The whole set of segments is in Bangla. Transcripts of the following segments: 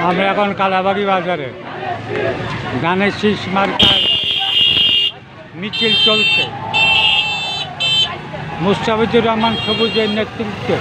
আমরা এখন কালাবাড়ি বাজারে ধানের শীষ মার্কার মিছিল চলছে। মুস্তাফিজুর রহমান সবুজের নেতৃত্বে।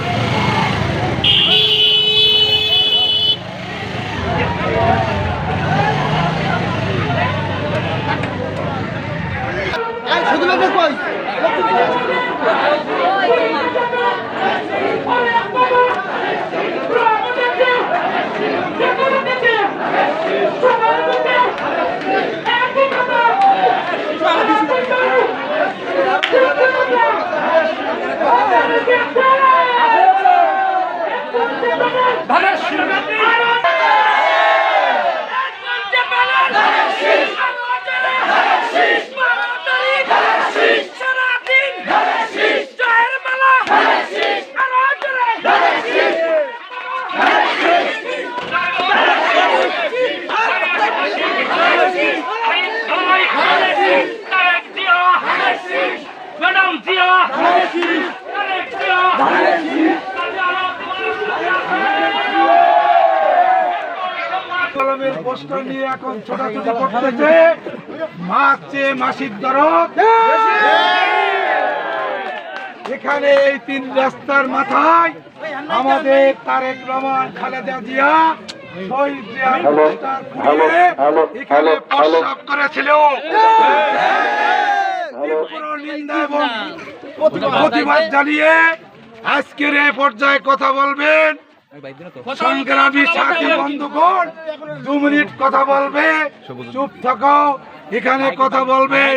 পোস্টার নিয়ে এখন ছোটাছুটি করতেছে, মারছে মাসির দরদ। এখানে এই তিন রাস্তার মাথায় আমাদের তারেক রহমান, খালেদা জিয়া, শহীদ জিয়ার পোস্টার পুড়িয়ে এখানে প্রস্তাব করেছিল। তীব্র নিন্দা এবং প্রতিবাদ জানিয়ে আজকের এই পর্যায়ে কথা বলবেন সংগ্রামী সাথী বন্ধুগণ। 2 মিনিট কথা বলবে, চুপ থাকো। এখানে কথা বলবেন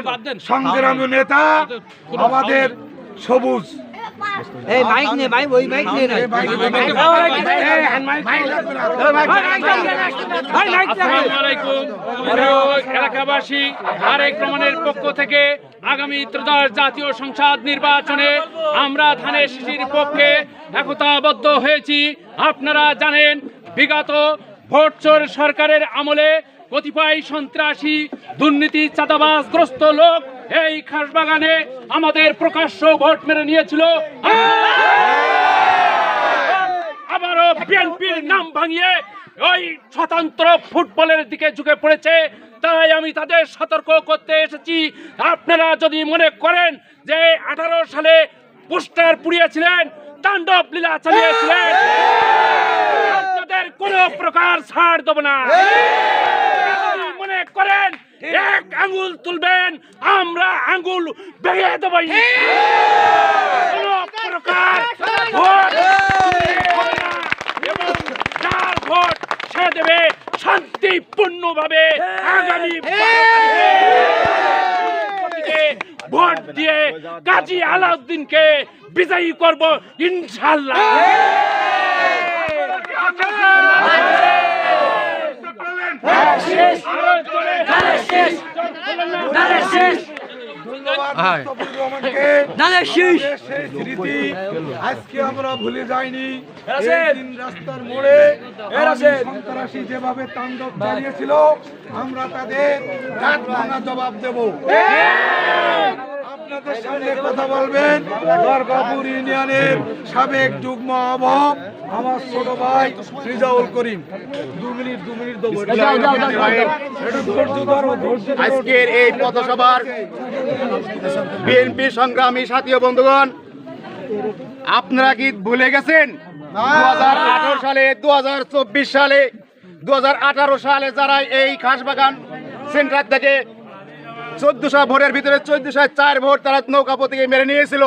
সংগ্রামী নেতা আমাদের সবুজ। এলাকাবাসী, তারেক রহমানের পক্ষ থেকে আগামী ত্রয়োদশ জাতীয় সংসদ নির্বাচনে আমরা ধানের শীষের পক্ষে একতাবদ্ধ হয়েছি। আপনারা জানেন, বিগত ভোট চোর সরকারের আমলে কতিপয় সন্ত্রাসী, দুর্নীতি, চাঁদাবাজগ্রস্ত লোক এই খাসবাগানে আমাদের প্রকাশ্য ভোট মেরে নিয়েছিল। আবারও বিএনপির নাম ভাঙিয়ে ওই স্বতন্ত্র ফুটবলের দিকে ঝুঁকে পড়েছে। তাই আমি তাদের সতর্ক করতে এসেছি, আপনারা যদি মনে করেন যে 18 সালে পোস্টার পুড়িয়েছিলেন, তাণ্ডব লীলা চালিয়েছিলেন, আপনাদের কোনো প্রকার ছাড় দেব না। মনে করেন এক আঙ্গুল তুলবেন, আমরা আঙ্গুল ভেঙে দেব। কোনো প্রকার ভোট এবং যার ভোট সে দেবে শান্তিপূর্ণভাবে। আগামী ভোট দিয়ে গাজী আলাউদ্দিনকে বিজয়ী করব ইনশাআল্লাহ। আজকে আমরা ভুলে যাইনি, রাস্তার মোড়ে সন্ত্রাসী যেভাবে তাণ্ডব চালিয়েছিল, আমরা তাদের জবাব দেব। আপনাদের সামনে কথা বলবেন দরগাপুর ইউনিয়নের সাবেক যুগ্ম আহ্বায়ক আমার ছোট ভাই রিজাউল করিম। 2 মিনিট দেবো। একটু ধৈর্য ধরো, ধৈর্য ধরো। আজকের এই পথসভার বিএনপি সংগ্রামী সাথী ও বন্ধুগণ, আপনারা কি ভুলে গেছেন 2018 সালে 2024 সালে 2018 সালে যারা এই খাসবাগান সেন্টার থেকে 1400 ভোটের ভিতরে 1404 ভোট তারা নৌকা প্রতীকে মেরে নিয়েছিল,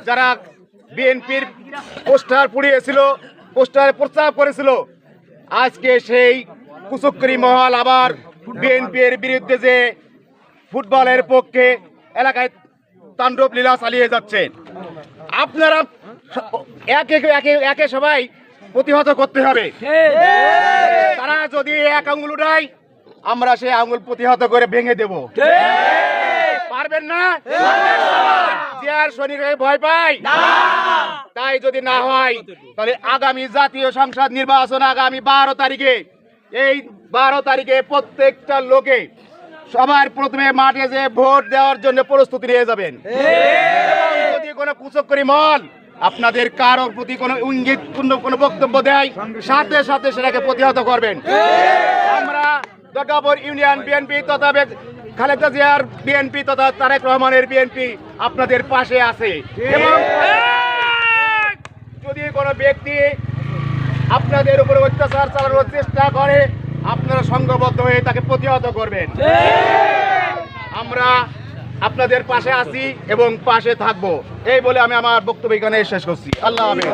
যারা বিএনপির পোস্টার পুড়িয়েছিল, পোস্টার প্রচার করেছিল, আজকে সেই কুচক্রি মহল আবার বিএনপির বিরুদ্ধে যে ফুটবলের পক্ষে এলাকায় তাণ্ডব লীলা চালিয়ে যাচ্ছেন। আপনারা একে সবাই প্রতিহত করতে হবে। তারা যদি এক আঙুল উঠায়, আমরা সেই আঙুল প্রতিহত করে ভেঙে দেব। পারবেন না? যে আর শনির ভয় পাই, তাই যদি না হয় তাহলে আগামী জাতীয় সংসদ নির্বাচন আগামী 12 তারিখে, এই 12 তারিখে প্রত্যেকটা লোকে সবার প্রথমে মাঠে যে ভোট দেওয়ার জন্য প্রস্তুতি নিয়ে যাবেন। এবং যদি কোনো কুচক্রি মহল আপনাদের কারোর প্রতি কোনো ইঙ্গিতপূর্ণ কোনো বক্তব্য দেয়, সাথে সাথে সেটাকে প্রতিহত করবেন। আমরা দরগাপুর ইউনিয়ন বিএনপি তথা খালেদা জিয়ার বিএনপি তথা তারেক রহমানের বিএনপি আপনাদের পাশে আছে। এবং যদি কোনো ব্যক্তি আপনাদের উপরে অত্যাচার চালানোর চেষ্টা করে, আপনারা সংঘবদ্ধ হয়ে তাকে প্রতিহত করবেন। আমরা আপনাদের পাশে আছি এবং পাশে থাকবো, এই বলে আমি আমার বক্তব্য এখানে শেষ করছি। আল্লাহ হাফেজ।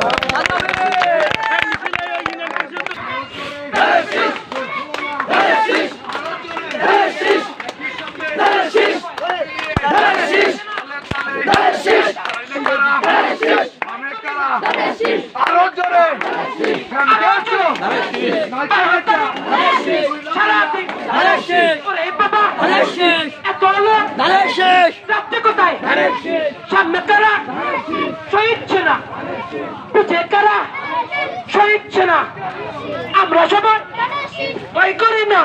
আরো জোরে সামনে কারা শহীদ সেনা, পিছে কারা শহীদ সেনা, আমরা সবাই ভয় করি না।